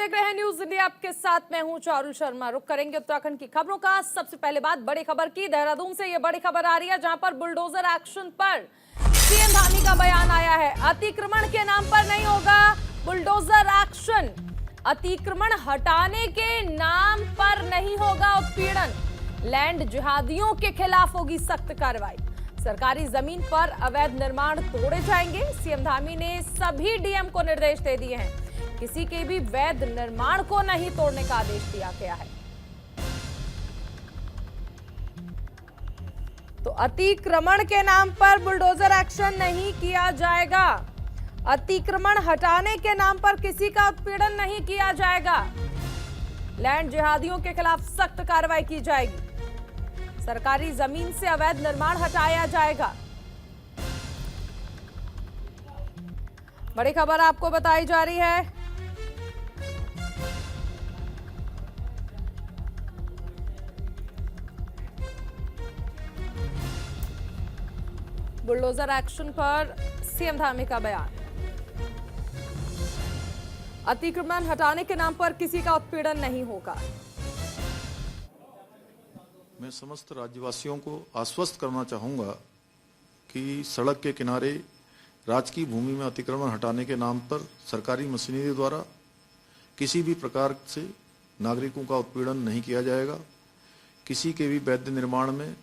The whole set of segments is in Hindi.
देख रहे हैं न्यूज इंडिया, आपके साथ मैं हूं चारुल शर्मा। रुक करेंगे उत्तराखंड की खबरों का। सबसे पहले बात बड़ी खबर की। देहरादून से ये बड़ी खबर आ रही है, जहां पर बुलडोजर एक्शन पर सीएम धामी का बयान आया है। अतिक्रमण के नाम पर नहीं होगा बुलडोजर एक्शन, अतिक्रमण हटाने के नाम पर नहीं होगा उत्पीड़न, लैंड जिहादियों के खिलाफ होगी सख्त कार्रवाई, सरकारी जमीन पर अवैध निर्माण तोड़े जाएंगे। सीएम धामी ने सभी डीएम को निर्देश दे दिए हैं, किसी के भी वैध निर्माण को नहीं तोड़ने का आदेश दिया गया है। तो अतिक्रमण के नाम पर बुलडोजर एक्शन नहीं किया जाएगा, अतिक्रमण हटाने के नाम पर किसी का उत्पीड़न नहीं किया जाएगा, लैंड जिहादियों के खिलाफ सख्त कार्रवाई की जाएगी, सरकारी जमीन से अवैध निर्माण हटाया जाएगा। बड़ी खबर आपको बताई जा रही है। बुलडोजर एक्शन पर सीएम धामी का बयान। अतिक्रमण हटाने के नाम पर किसी का उत्पीड़न नहीं होगा। मैं समस्त राज्यवासियों को आश्वस्त करना चाहूंगा कि सड़क के किनारे राजकीय भूमि में अतिक्रमण हटाने के नाम पर सरकारी मशीनरी द्वारा किसी भी प्रकार से नागरिकों का उत्पीड़न नहीं किया जाएगा। किसी के भी वैध निर्माण में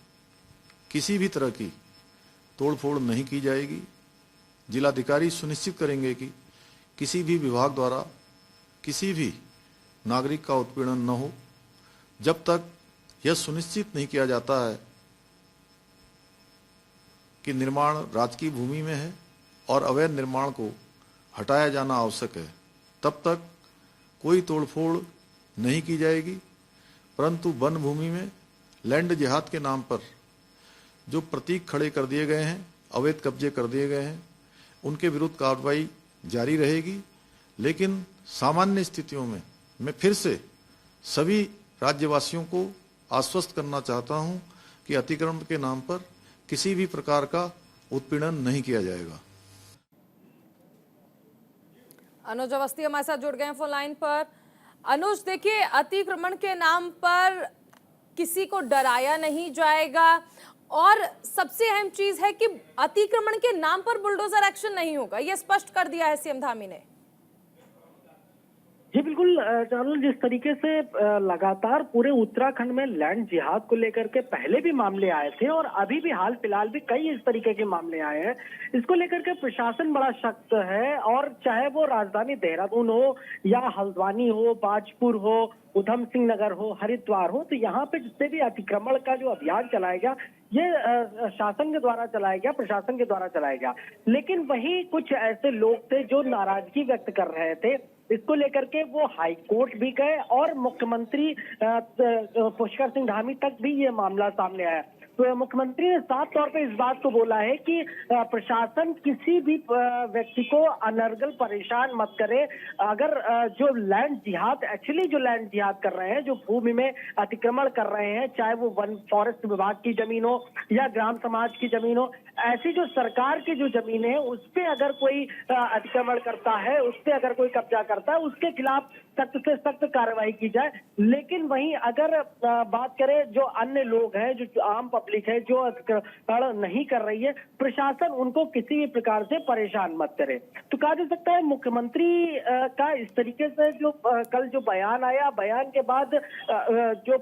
किसी भी तरह की तोड़फोड़ नहीं की जाएगी। जिलाधिकारी सुनिश्चित करेंगे कि किसी भी विभाग द्वारा किसी भी नागरिक का उत्पीड़न न हो। जब तक यह सुनिश्चित नहीं किया जाता है कि निर्माण राजकीय भूमि में है और अवैध निर्माण को हटाया जाना आवश्यक है, तब तक कोई तोड़फोड़ नहीं की जाएगी। परंतु वन भूमि में लैंड जिहाद के नाम पर जो प्रतीक खड़े कर दिए गए हैं, अवैध कब्जे कर दिए गए हैं, उनके विरुद्ध कार्रवाई जारी रहेगी। लेकिन सामान्य स्थितियों में मैं फिर से सभी राज्यवासियों को आश्वस्त करना चाहता हूं कि अतिक्रमण के नाम पर किसी भी प्रकार का उत्पीड़न नहीं किया जाएगा। अनुज अवस्थी हमारे साथ जुड़ गए हैं फोन लाइन पर। अनुज, देखिए, अतिक्रमण के नाम पर किसी को डराया नहीं जाएगा और सबसे अहम चीज है कि अतिक्रमण के नाम पर बुलडोजर एक्शन नहीं होगा, यह स्पष्ट कर दिया है सीएम धामी ने। जी बिल्कुल चारुल, जिस तरीके से लगातार पूरे उत्तराखंड में लैंड जिहाद को लेकर के पहले भी मामले आए थे और अभी भी हाल फिलहाल भी कई इस तरीके के मामले आए हैं, इसको लेकर के प्रशासन बड़ा सख्त है। और चाहे वो राजधानी देहरादून हो या हल्द्वानी हो, बाजपुर हो, उधम सिंह नगर हो, हरिद्वार हो, तो यहाँ पे जितने भी अतिक्रमण का जो अभियान चलाया गया, ये शासन के द्वारा चलाया गया, प्रशासन के द्वारा चलाया गया। लेकिन वही कुछ ऐसे लोग थे जो नाराजगी व्यक्त कर रहे थे, इसको लेकर के वो हाई कोर्ट भी गए और मुख्यमंत्री पुष्कर सिंह धामी तक भी ये मामला सामने आया। तो मुख्यमंत्री ने साफ तौर पे इस बात को बोला है कि प्रशासन किसी भी व्यक्ति को अनर्गल परेशान मत करे। अगर जो लैंड जिहाद, एक्चुअली जो लैंड जिहाद कर रहे हैं, जो भूमि में अतिक्रमण कर रहे हैं, चाहे वो वन फॉरेस्ट विभाग की जमीन हो या ग्राम समाज की जमीन हो, ऐसी जो सरकार की जो जमीन है उस पे अगर कोई अतिक्रमण करता है, उस पे अगर कोई कब्जा करता है, उसके खिलाफ सख्त से सख्त कार्रवाई की जाए। लेकिन वहीं अगर बात करें जो अन्य लोग हैं, जो आम पब्लिक है, जो अतिक्रमण नहीं कर रही है, प्रशासन उनको किसी भी प्रकार से परेशान मत करे। तो कहा जा सकता है मुख्यमंत्री का इस तरीके से जो कल जो बयान आया, बयान के बाद जो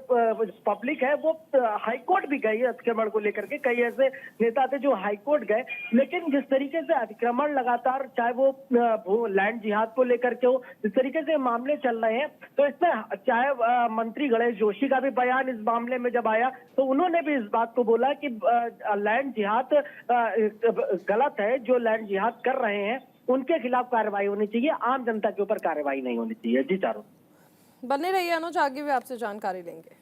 पब्लिक है वो हाईकोर्ट भी गई अतिक्रमण को लेकर के। कई ऐसे नेता थे जो हाईकोर्ट गए, लेकिन जिस तरीके से अतिक्रमण लगातार, चाहे वो लैंड जिहाद को लेकर के हो, जिस तरीके से मामले चल रहे हैं, तो इसमें चाहे मंत्री गणेश जोशी का भी बयान इस मामले में जब आया तो उन्होंने भी इस बात को बोला कि लैंड जिहाद गलत है, जो लैंड जिहाद कर रहे हैं उनके खिलाफ कार्रवाई होनी चाहिए, आम जनता के ऊपर कार्रवाई नहीं होनी चाहिए। जी चारों बने रहिए अनुज, आगे भी आपसे जानकारी लेंगे।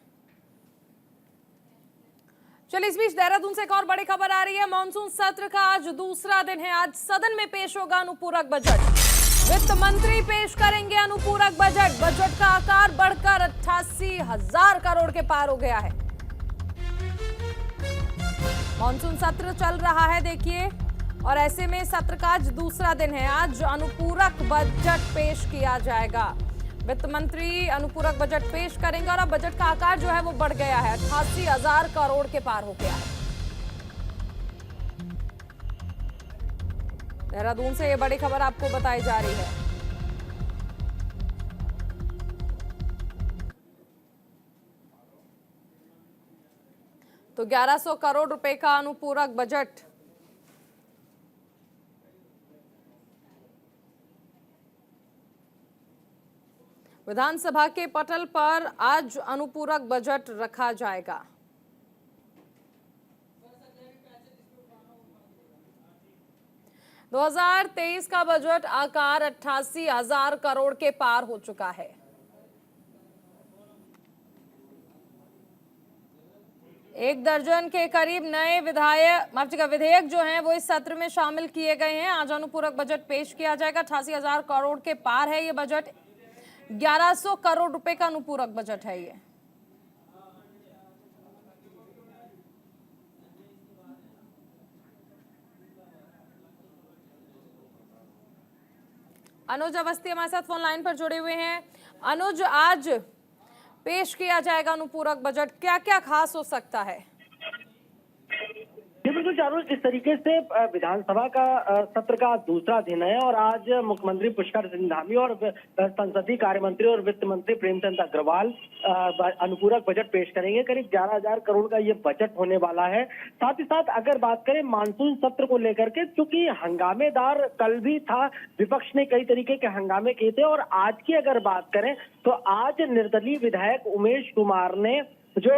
चलिए, इस बीच देहरादून से एक और बड़ी खबर आ रही है। मॉनसून सत्र का आज दूसरा दिन है। आज सदन में पेश होगा अनुपूरक बजट। वित्त मंत्री पेश करेंगे अनुपूरक बजट। बजट का आकार बढ़कर 88,000 करोड़ के पार हो गया है। मॉनसून सत्र चल रहा है, देखिए, और ऐसे में सत्र का आज दूसरा दिन है। आज अनुपूरक बजट पेश किया जाएगा। वित्त मंत्री अनुपूरक बजट पेश करेंगे और अब बजट का आकार जो है वो बढ़ गया है, 88,000 करोड़ के पार हो गया है। देहरादून से ये बड़ी खबर आपको बताई जा रही है। तो 1100 करोड़ रुपए का अनुपूरक बजट विधानसभा के पटल पर आज अनुपूरक बजट रखा जाएगा। दो 2023 का बजट आकार 88,000 करोड़ के पार हो चुका है। एक दर्जन के करीब नए विधेयक जो हैं वो इस सत्र में शामिल किए गए हैं। आज अनुपूरक बजट पेश किया जाएगा। 88,000 करोड़ के पार है ये बजट। 1100 करोड़ रुपए का अनुपूरक बजट है ये। अनुज अवस्थी हमारे साथ फोन लाइन पर जुड़े हुए हैं। अनुज, आज पेश किया जाएगा अनुपूरक बजट, क्या क्या खास हो सकता है? जी बिल्कुल चारों, जिस तरीके से विधानसभा का सत्र का दूसरा दिन है और आज मुख्यमंत्री पुष्कर सिंह धामी और संसदीय कार्य मंत्री और वित्त मंत्री प्रेमचंद अग्रवाल अनुपूरक बजट पेश करेंगे। करीब 11,000 करोड़ का ये बजट होने वाला है। साथ ही साथ अगर बात करें मानसून सत्र को लेकर के, चूंकि हंगामेदार कल भी था, विपक्ष ने कई तरीके के हंगामे किए थे, और आज की अगर बात करें तो आज निर्दलीय विधायक उमेश कुमार ने जो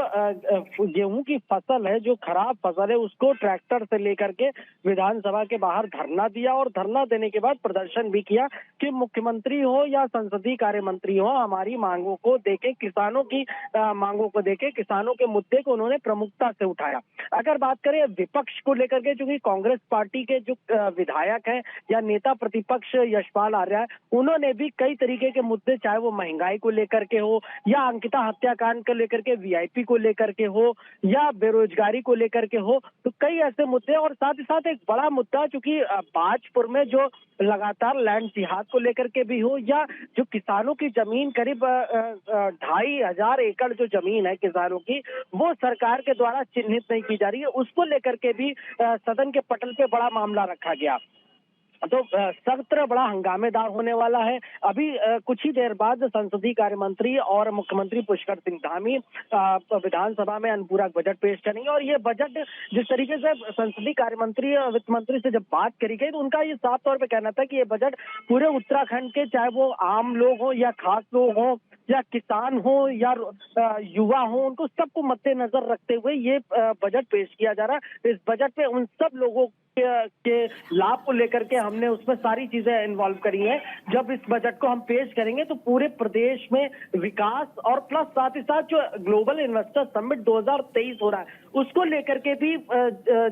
गेहूं की फसल है, जो खराब फसल है, उसको ट्रैक्टर से लेकर के विधानसभा के बाहर धरना दिया और धरना देने के बाद प्रदर्शन भी किया कि मुख्यमंत्री हो या संसदीय कार्य मंत्री हो, हमारी मांगों को देके, किसानों की मांगों को देके, किसानों के मुद्दे को उन्होंने प्रमुखता से उठाया। अगर बात करें विपक्ष को लेकर के, चूंकि कांग्रेस पार्टी के जो विधायक हैं या नेता प्रतिपक्ष यशपाल आर्य है, उन्होंने भी कई तरीके के मुद्दे, चाहे वो महंगाई को लेकर के हो या अंकिता हत्याकांड को लेकर के, वीआईपी को लेकर के हो या बेरोजगारी को लेकर के हो, तो कई ऐसे मुद्दे। और साथ ही साथ एक बड़ा मुद्दा, चूंकि बाजपुर में जो लगातार लैंड जिहाद को लेकर के भी हो, या जो किसानों की जमीन करीब 2,500 एकड़ जो जमीन है किसानों की, वो सरकार के द्वारा चिन्हित नहीं की जा रही है, उसको लेकर के भी सदन के पटल पे बड़ा मामला रखा गया। तो सत्र बड़ा हंगामेदार होने वाला है। अभी कुछ ही देर बाद संसदीय कार्य मंत्री और मुख्यमंत्री पुष्कर सिंह धामी विधानसभा में अनुपूरक बजट पेश करेंगे। और ये बजट, जिस तरीके से संसदीय कार्य मंत्री और वित्त मंत्री से जब बात करी गई, तो उनका ये साफ तौर पे कहना था कि ये बजट पूरे उत्तराखंड के, चाहे वो आम लोग हो या खास लोग हो या किसान हो या युवा हो, उनको सबको मद्देनजर रखते हुए ये बजट पेश किया जा रहा है। इस बजट पे उन सब लोगों के लाभ को लेकर के हमने उसमें सारी चीजें इन्वॉल्व करी हैं। जब इस बजट को हम पेश करेंगे तो पूरे प्रदेश में विकास और प्लस साथ ही साथ जो ग्लोबल इन्वेस्टर समिट 2023 हो रहा है, उसको लेकर के भी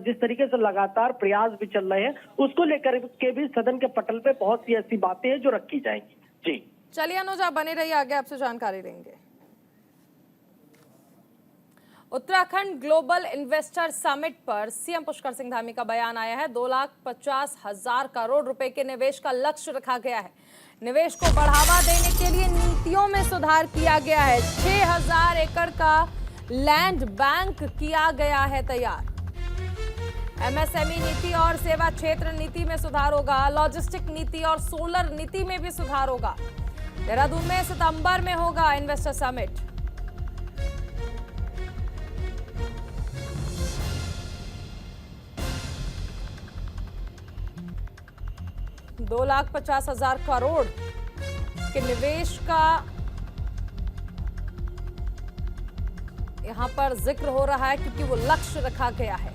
जिस तरीके से लगातार प्रयास भी चल रहे हैं, उसको लेकर के भी सदन के पटल पे बहुत सी ऐसी बातें हैं जो रखी जाएंगी। जी चलिए अनुज, आप बने रहिए, आगे आपसे जानकारी लेंगे। उत्तराखंड ग्लोबल इन्वेस्टर समिट पर सीएम पुष्कर सिंह धामी का बयान आया है। 2,50,000 करोड़ रुपए के निवेश का लक्ष्य रखा गया है। निवेश को बढ़ावा देने के लिए नीतियों में सुधार किया गया है। 6,000 एकड़ का लैंड बैंक किया गया है तैयार। एमएसएमई नीति और सेवा क्षेत्र नीति में सुधार होगा। लॉजिस्टिक नीति और सोलर नीति में भी सुधार होगा। देहरादून में सितंबर में होगा इन्वेस्टर समिट। $2,50,000 करोड़ के निवेश का यहां पर जिक्र हो रहा है क्योंकि वो लक्ष्य रखा गया है।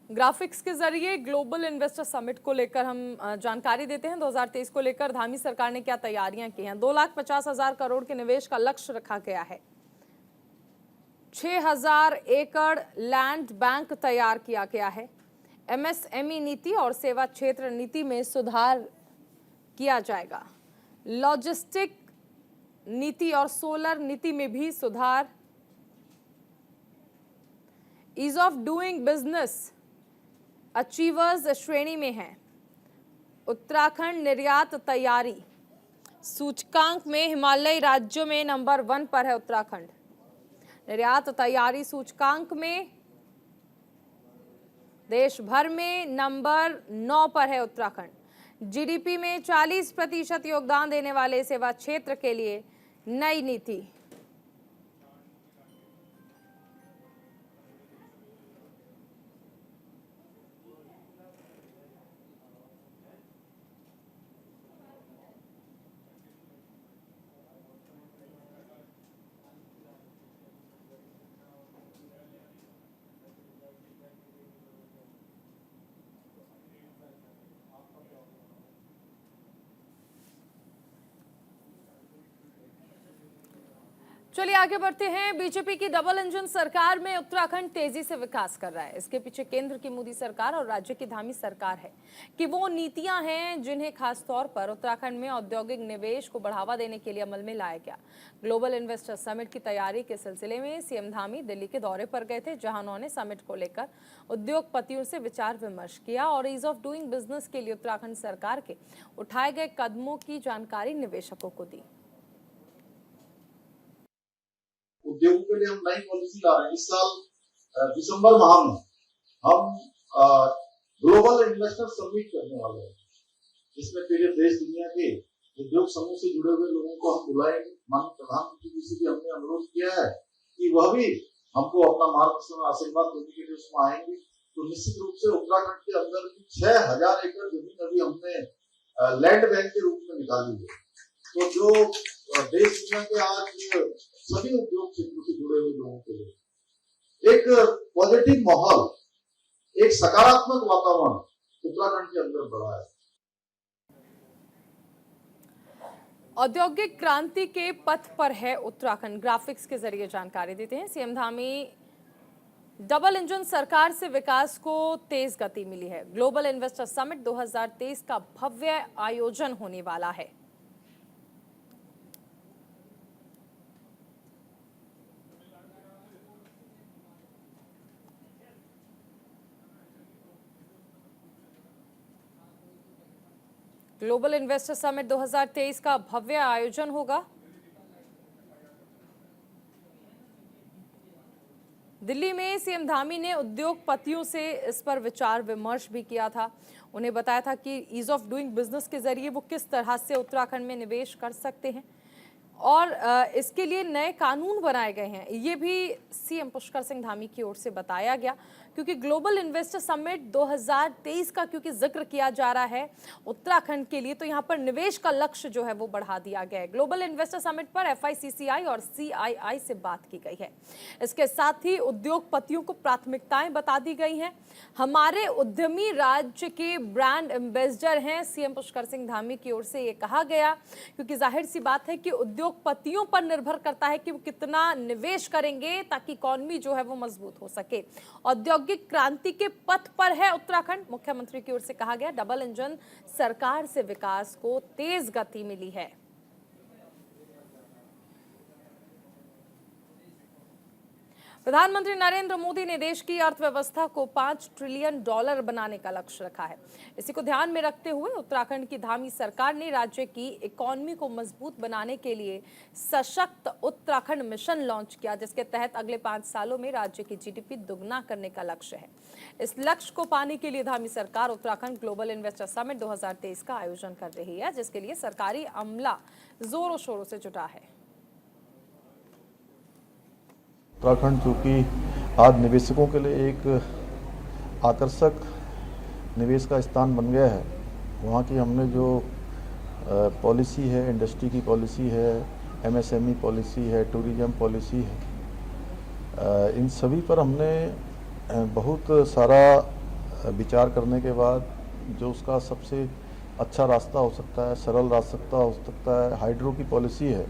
ग्राफिक्स के जरिए ग्लोबल इन्वेस्टर समिट को लेकर हम जानकारी देते हैं। 2023 को लेकर धामी सरकार ने क्या तैयारियां की हैं। 2,50,000 करोड़ के निवेश का लक्ष्य रखा गया है। 6,000 एकड़ लैंड बैंक तैयार किया गया है। एमएसएमई नीति और सेवा क्षेत्र नीति में सुधार किया जाएगा। लॉजिस्टिक नीति और सोलर नीति में भी सुधार। Ease of doing business achievers श्रेणी में है। उत्तराखंड निर्यात तैयारी सूचकांक में हिमालयी राज्यों में नंबर 1 पर है उत्तराखंड। निर्यात तैयारी सूचकांक में देश भर में नंबर 9 पर है उत्तराखंड। जीडीपी में 40% योगदान देने वाले सेवा क्षेत्र के लिए नई नीति। चलिए आगे बढ़ते हैं। बीजेपी की डबल इंजन सरकार में उत्तराखंड तेजी से विकास कर रहा है। इसके पीछे केंद्र की मोदी सरकार और राज्य की धामी सरकार है कि वो नीतियां हैं जिन्हें खास तौर पर उत्तराखंड में औद्योगिक निवेश को बढ़ावा देने के लिए अमल में लाया गया। ग्लोबल इन्वेस्टर समिट की तैयारी के सिलसिले में सीएम धामी दिल्ली के दौरे पर गए थे, जहां उन्होंने समिट को लेकर उद्योगपतियों से विचार विमर्श किया और ईज ऑफ डूइंग बिजनेस के लिए उत्तराखंड सरकार के उठाए गए कदमों की जानकारी निवेशकों को दी। उद्योगों के लिए हम नई पॉलिसी ला रहे हैं। इस साल दिसंबर माह में हम ग्लोबल इन्वेस्टर समिट करने वाले हैं, जिसमें पूरे देश दुनिया के उद्योग समूह से जुड़े हुए लोगों को हम बुलाएंगे। माननीय प्रधानमंत्री जी से भी हमने अनुरोध किया है कि वह भी हमको अपना मार्गदर्शन और आशीर्वाद देने के लिए उसमें आएंगे। तो निश्चित रूप से उत्तराखंड के अंदर 6000 एकड़ जमीन अभी हमने लैंड बैंक के रूप में निकाली है। तो जो देश दुनिया के आज सभी उद्योग क्षेत्रों से जुड़े हुए लोगों के लिए एक पॉजिटिव माहौल, एक सकारात्मक वातावरण उत्तराखंड के अंदर बढ़ा है। औद्योगिक क्रांति के पथ पर है उत्तराखंड। ग्राफिक्स के जरिए जानकारी देते हैं सीएम धामी। डबल इंजन सरकार से विकास को तेज गति मिली है। ग्लोबल इन्वेस्टर समिट 2023 का भव्य आयोजन होने वाला है। ग्लोबल इन्वेस्टर समिट 2023 का भव्य आयोजन होगा। दिल्ली में सीएम धामी ने उद्योगपतियों से इस पर विचार विमर्श भी किया था। उन्हें बताया था कि ईज ऑफ डूइंग बिजनेस के जरिए वो किस तरह से उत्तराखंड में निवेश कर सकते हैं और इसके लिए नए कानून बनाए गए हैं। ये भी सीएम पुष्कर सिंह धामी की ओर से बताया गया, क्योंकि ग्लोबल इन्वेस्टर समिट 2023 का क्योंकि जिक्र किया जा रहा है उत्तराखंड के लिए, तो यहाँ पर निवेश का लक्ष्य जो है वो बढ़ा दिया गया है। ग्लोबल इन्वेस्टर समिट पर FICCI और CII से बात की गई है। इसके साथ ही उद्योगपतियों को प्राथमिकताएं बता दी गई हैं। हमारे उद्यमी राज्य के ब्रांड एम्बेसडर हैं, सीएम पुष्कर सिंह धामी की ओर से ये कहा गया, क्योंकि जाहिर सी बात है कि उद्योगपतियों पर निर्भर करता है कि वो कितना निवेश करेंगे ताकि इकॉनमी जो है वो मजबूत हो सके। औद्योगिक क्रांति के पथ पर है उत्तराखंड। मुख्यमंत्री की ओर से कहा गया, डबल इंजन सरकार से विकास को तेज गति मिली है। प्रधानमंत्री नरेंद्र मोदी ने देश की अर्थव्यवस्था को $5 ट्रिलियन बनाने का लक्ष्य रखा है। इसी को ध्यान में रखते हुए उत्तराखंड की धामी सरकार ने राज्य की इकोनॉमी को मजबूत बनाने के लिए सशक्त उत्तराखंड मिशन लॉन्च किया, जिसके तहत अगले 5 सालों में राज्य की GDP दुगना करने का लक्ष्य है। इस लक्ष्य को पाने के लिए धामी सरकार उत्तराखंड ग्लोबल इन्वेस्टर समिट 2023 का आयोजन कर रही है, जिसके लिए सरकारी अमला जोरों शोरों से जुटा है। उत्तराखंड चूँकि आज निवेशकों के लिए एक आकर्षक निवेश का स्थान बन गया है, वहाँ की हमने जो पॉलिसी है, इंडस्ट्री की पॉलिसी है, MSME पॉलिसी है, टूरिज्म पॉलिसी है, इन सभी पर हमने बहुत सारा विचार करने के बाद जो उसका सबसे अच्छा रास्ता हो सकता है, सरल रास्ता हो सकता है, हाइड्रो की पॉलिसी है,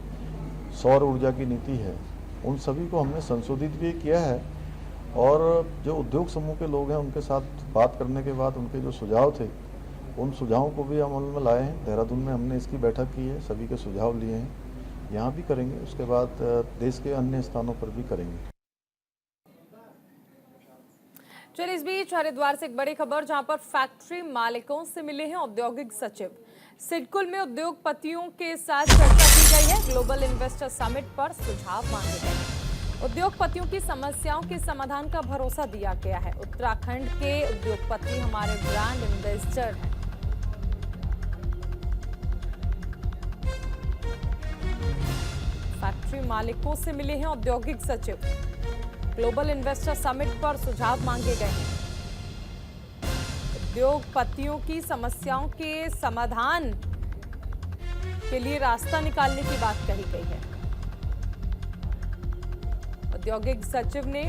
सौर ऊर्जा की नीति है, उन सभी को हमने संशोधित भी किया है। और जो उद्योग समूह के लोग हैं उनके साथ बात करने के बाद उनके जो सुझाव थे, उन सुझावों को भी अमल में लाए हैं। देहरादून में हमने इसकी बैठक की है, सभी के सुझाव लिए हैं, यहाँ भी करेंगे, उसके बाद देश के अन्य स्थानों पर भी करेंगे। चलिए इस बीच हरिद्वार से एक बड़ी खबर जहां पर फैक्ट्री मालिकों से मिले हैं औद्योगिक सचिव। सिडकुल में उद्योगपतियों के साथ चर्चा की गई है। ग्लोबल इन्वेस्टर समिट पर सुझाव मांगे गए। उद्योगपतियों की समस्याओं के समाधान का भरोसा दिया गया है। उत्तराखंड के उद्योगपति हमारे ब्रांड एम्बेसडर हैं। फैक्ट्री मालिकों से मिले हैं औद्योगिक सचिव। ग्लोबल इन्वेस्टर समिट पर सुझाव मांगे गए हैं। उद्योगपतियों की समस्याओं के समाधान के लिए रास्ता निकालने की बात कही गई है। औद्योगिक सचिव ने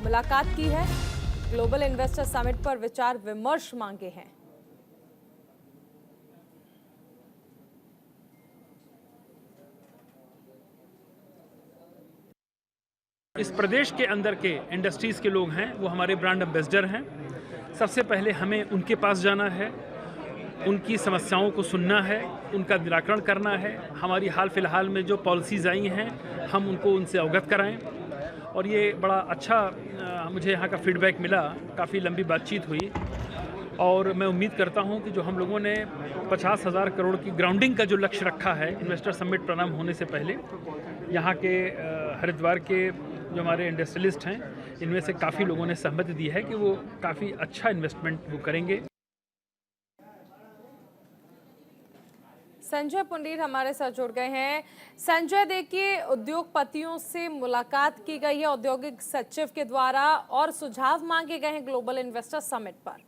मुलाकात की है। ग्लोबल इन्वेस्टर समिट पर विचार विमर्श मांगे हैं। इस प्रदेश के अंदर के इंडस्ट्रीज़ के लोग हैं वो हमारे ब्रांड एम्बेसडर हैं। सबसे पहले हमें उनके पास जाना है, उनकी समस्याओं को सुनना है, उनका निराकरण करना है। हमारी हाल फिलहाल में जो पॉलिसीज़ आई हैं हम उनको उनसे अवगत कराएं। और ये बड़ा अच्छा मुझे यहाँ का फीडबैक मिला। काफ़ी लंबी बातचीत हुई और मैं उम्मीद करता हूँ कि जो हम लोगों ने 50,000 करोड़ की ग्राउंडिंग का जो लक्ष्य रखा है इन्वेस्टर समिट प्रारंभ होने से पहले, यहाँ के हरिद्वार के जो हमारे इंडस्ट्रियलिस्ट हैं इनमें से काफ़ी लोगों ने सहमति दी है कि वो काफ़ी अच्छा इन्वेस्टमेंट वो करेंगे। संजय पुंडीर हमारे साथ जुड़ गए हैं। संजय, देखिए उद्योगपतियों से मुलाकात की गई है औद्योगिक सचिव के द्वारा और सुझाव मांगे गए हैं ग्लोबल इन्वेस्टर समिट पर।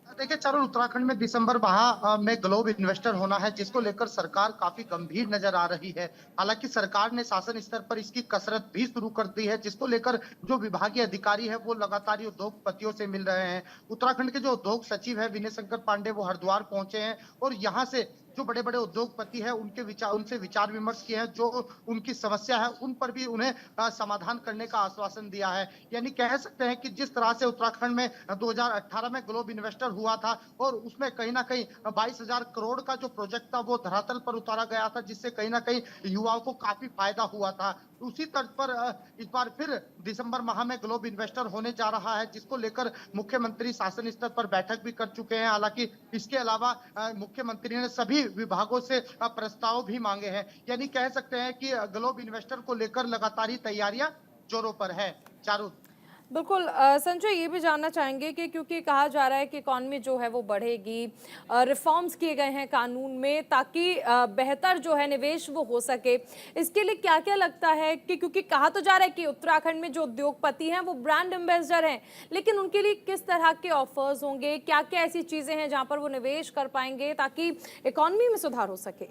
देखिए चारों उत्तराखंड में दिसंबर माह में ग्लोबल इन्वेस्टर होना है, जिसको लेकर सरकार काफी गंभीर नजर आ रही है। हालांकि सरकार ने शासन स्तर पर इसकी कसरत भी शुरू कर दी है, जिसको लेकर जो विभागीय अधिकारी है वो लगातार उद्योगपतियों से मिल रहे हैं। उत्तराखंड के जो उद्योग सचिव है विनय शंकर पांडे वो हरिद्वार पहुंचे हैं और यहाँ से जो बड़े बड़े उद्योगपति हैं उनसे विचार विमर्श किए हैं। जो उनकी समस्या है उन पर भी उन्हें समाधान करने का आश्वासन दिया है। यानी कह सकते हैं कि जिस तरह से उत्तराखंड में 2018 में ग्लोबल इन्वेस्टर हुआ था और उसमें कहीं ना कहीं 22,000 करोड़ का जो प्रोजेक्ट था वो धरातल पर उतारा गया था, जिससे कहीं ना कहीं युवाओं को काफी फायदा हुआ था। उसी तर्ज पर इस बार फिर दिसंबर माह में ग्लोबल इन्वेस्टर होने जा रहा है, जिसको लेकर मुख्यमंत्री शासन स्तर पर बैठक भी कर चुके हैं। हालांकि इसके अलावा मुख्यमंत्री ने सभी विभागों से प्रस्ताव भी मांगे हैं। यानी कह सकते हैं कि ग्लोबल इन्वेस्टर को लेकर लगातार ही तैयारियां जोरों पर है। चारों बिल्कुल संजय, ये भी जानना चाहेंगे कि क्योंकि कहा जा रहा है कि इकॉनमी जो है वो बढ़ेगी, रिफॉर्म्स किए गए हैं कानून में ताकि बेहतर जो है निवेश वो हो सके। इसके लिए क्या क्या लगता है कि क्योंकि कहा तो जा रहा है कि उत्तराखंड में जो उद्योगपति हैं वो ब्रांड एम्बेसडर हैं, लेकिन उनके लिए किस तरह के ऑफर्स होंगे, क्या क्या ऐसी चीज़ें हैं जहाँ पर वो निवेश कर पाएंगे ताकि इकॉनमी में सुधार हो सके?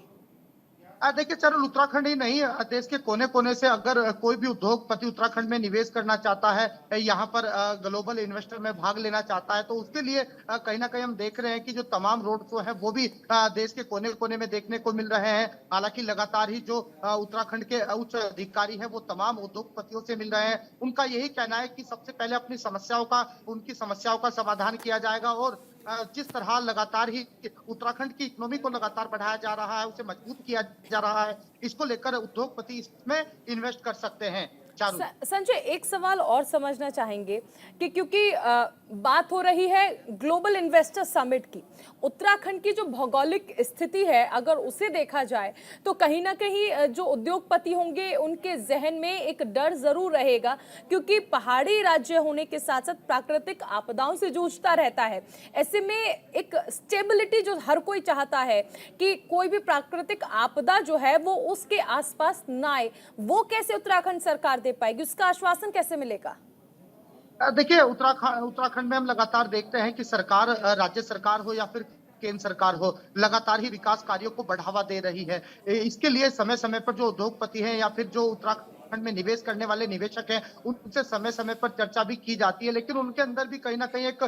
देखिए चरण उत्तराखंड ही नहीं, देश के कोने कोने से अगर कोई भी उद्योगपति उत्तराखंड में निवेश करना चाहता है, यहाँ पर ग्लोबल इन्वेस्टर में भाग लेना चाहता है, तो उसके लिए कहीं ना कहीं हम देख रहे हैं कि जो तमाम रोड शो है वो भी देश के कोने कोने में देखने को मिल रहे हैं। हालांकि लगातार ही जो उत्तराखंड के उच्च अधिकारी है वो तमाम उद्योगपतियों से मिल रहे हैं। उनका यही कहना है कि सबसे पहले उनकी समस्याओं का समाधान किया जाएगा और जिस तरह लगातार ही उत्तराखंड की इकोनॉमी को लगातार बढ़ाया जा रहा है, उसे मजबूत किया जा रहा है, इसको लेकर उद्योगपति इसमें इन्वेस्ट कर सकते हैं। संजय, एक सवाल और समझना चाहेंगे कि क्योंकि बात हो रही है ग्लोबल इन्वेस्टर समिट की, उत्तराखंड की जो भौगोलिक स्थिति है अगर उसे देखा जाए तो कहीं ना कहीं जो उद्योगपति होंगे उनके जहन में एक डर जरूर रहेगा, क्योंकि पहाड़ी राज्य होने के साथ साथ प्राकृतिक आपदाओं से जूझता रहता है। ऐसे में एक स्टेबिलिटी जो हर कोई चाहता है कि कोई भी प्राकृतिक आपदा जो है वो उसके आसपास ना आए, वो कैसे उत्तराखंड सरकार दे पाएगी, उसका आश्वासन कैसे मिलेगा? देखिए उत्तराखंड में हम लगातार देखते हैं कि सरकार, राज्य सरकार हो या फिर केंद्र सरकार हो, लगातार ही विकास कार्यों को बढ़ावा दे रही है। इसके लिए समय समय पर जो उद्योगपति हैं या फिर जो उत्तराखंड में निवेश करने वाले निवेशक हैं उनसे समय समय पर चर्चा भी की जाती है, लेकिन उनके अंदर भी कहीं ना कहीं एक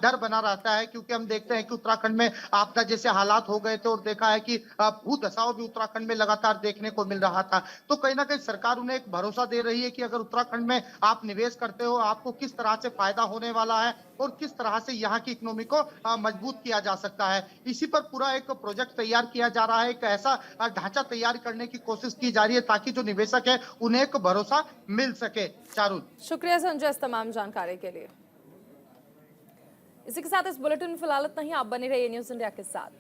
डर बना रहता है, क्योंकि हम देखते हैं कि उत्तराखंड में आपदा जैसे हालात हो गए थे और देखा है कि भूदशाओं भी उत्तराखंड में लगातार देखने को मिल रहा था। तो कहीं ना कहीं सरकार उन्हें एक भरोसा दे रही है कि अगर उत्तराखंड में आप निवेश करते हो आपको किस तरह से फायदा होने वाला है और किस तरह से यहाँ की इकोनॉमी को मजबूत किया जा सकता है। इसी पर पूरा एक प्रोजेक्ट तैयार किया जा रहा है, एक ऐसा ढांचा तैयार करने की कोशिश की जा रही है ताकि जो निवेशक है उन्हें एक भरोसा मिल सके। चारुल, शुक्रिया संजय इस तमाम जानकारी के लिए। इसी के साथ इस बुलेटिन में फिलहाल इतना ही। आप बने रहिए न्यूज़ इंडिया के साथ।